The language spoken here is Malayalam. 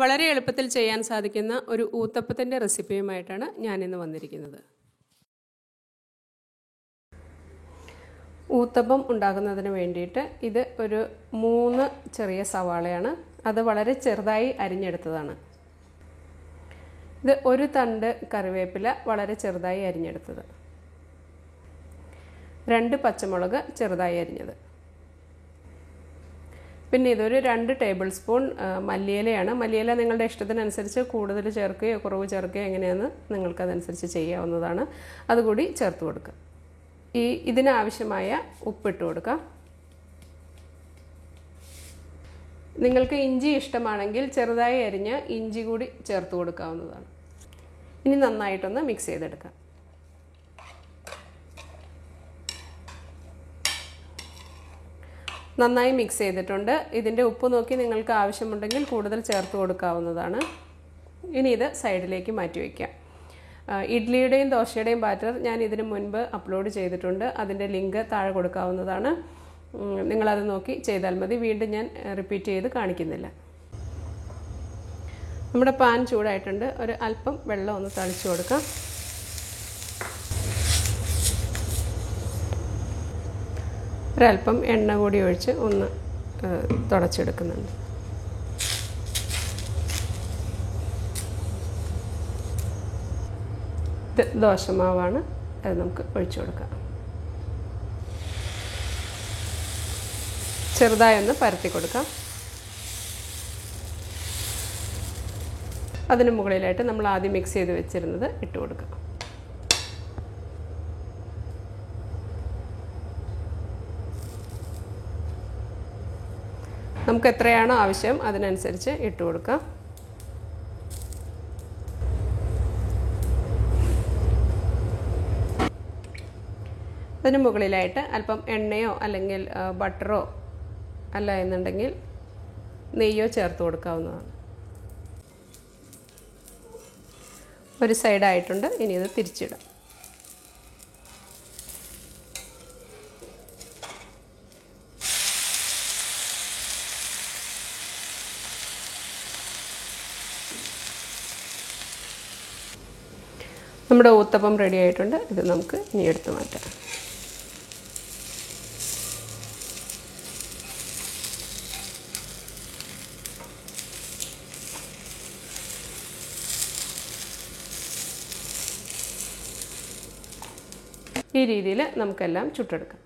വളരെ എളുപ്പത്തിൽ ചെയ്യാൻ സാധിക്കുന്ന ഒരു ഊത്തപ്പത്തിൻ്റെ റെസിപ്പിയുമായിട്ടാണ് ഞാനിന്ന് വന്നിരിക്കുന്നത്. ഊത്തപ്പം ഉണ്ടാക്കുന്നതിന് വേണ്ടിയിട്ട് ഇത് ഒരു 3 ചെറിയ സവാളയാണ്. അത് വളരെ ചെറുതായി അരിഞ്ഞെടുത്തതാണ്. ഇത് ഒരു തണ്ട് കറിവേപ്പില വളരെ ചെറുതായി അരിഞ്ഞെടുത്തത്, 2 പച്ചമുളക് ചെറുതായി അരിഞ്ഞത്, പിന്നെ ഇതൊരു 2 ടേബിൾ സ്പൂൺ മല്ലിയിലയാണ്. മല്ലിയില നിങ്ങളുടെ ഇഷ്ടത്തിനനുസരിച്ച് കൂടുതൽ ചേർക്കുകയോ കുറവ് ചേർക്കുകയോ എങ്ങനെയാണെന്ന് നിങ്ങൾക്കതനുസരിച്ച് ചെയ്യാവുന്നതാണ്. അതുകൂടി ചേർത്ത് കൊടുക്കുക. ഇതിനാവശ്യമായ ഉപ്പിട്ട് കൊടുക്കുക. നിങ്ങൾക്ക് ഇഞ്ചി ഇഷ്ടമാണെങ്കിൽ ചെറുതായി അരിഞ്ഞ് ഇഞ്ചി കൂടി ചേർത്ത് കൊടുക്കാവുന്നതാണ്. ഇനി നന്നായിട്ടൊന്ന് മിക്സ് ചെയ്തെടുക്കാം. നന്നായി മിക്സ് ചെയ്തിട്ടുണ്ട്. ഇതിൻ്റെ ഉപ്പ് നോക്കി നിങ്ങൾക്ക് ആവശ്യമുണ്ടെങ്കിൽ കൂടുതൽ ചേർത്ത് കൊടുക്കാവുന്നതാണ്. ഇനി ഇത് സൈഡിലേക്ക് മാറ്റി വയ്ക്കാം. ഇഡ്ലിയുടെയും ദോശയുടെയും ബാറ്റർ ഞാൻ ഇതിനു മുൻപ് അപ്ലോഡ് ചെയ്തിട്ടുണ്ട്. അതിൻ്റെ ലിങ്ക് താഴെ കൊടുക്കാവുന്നതാണ്. നിങ്ങളത് നോക്കി ചെയ്താൽ മതി. വീണ്ടും ഞാൻ റിപ്പീറ്റ് ചെയ്ത് കാണിക്കുന്നില്ല. നമ്മുടെ പാൻ ചൂടായിട്ടുണ്ട്. ഒരു അല്പം വെള്ളം ഒന്ന് തളിച്ചു കൊടുക്കാം. ഒരല്പം എണ്ണ കൂടി ഒഴിച്ച് ഒന്ന് തുടച്ചെടുക്കുന്നുണ്ട്. ഇത് ദോശമാവാണ്. അത് നമുക്ക് ഒഴിച്ചു കൊടുക്കാം. ചെറുതായി ഒന്ന് പരത്തി കൊടുക്കാം. അതിന് മുകളിലായിട്ട് നമ്മൾ ആദ്യം മിക്സ് ചെയ്ത് വെച്ചിരുന്നത് ഇട്ട് കൊടുക്കാം. നമുക്ക് എത്രയാണോ ആവശ്യം അതിനനുസരിച്ച് ഇട്ട് കൊടുക്കാം. അതിന് മുകളിലായിട്ട് അല്പം എണ്ണയോ അല്ലെങ്കിൽ ബട്ടറോ അല്ല എന്നുണ്ടെങ്കിൽ നെയ്യോ ചേർത്ത് കൊടുക്കാവുന്നതാണ്. ഒരു സൈഡായിട്ടുണ്ട്. ഇനി ഇത് തിരിച്ചിടാം. നമ്മുടെ ഊത്തപ്പം റെഡി ആയിട്ടുണ്ട്. ഇത് നമുക്ക് ഇനി എടുത്ത് മാറ്റാം. ഈ രീതിയിൽ നമുക്കെല്ലാം ചുട്ടെടുക്കാം.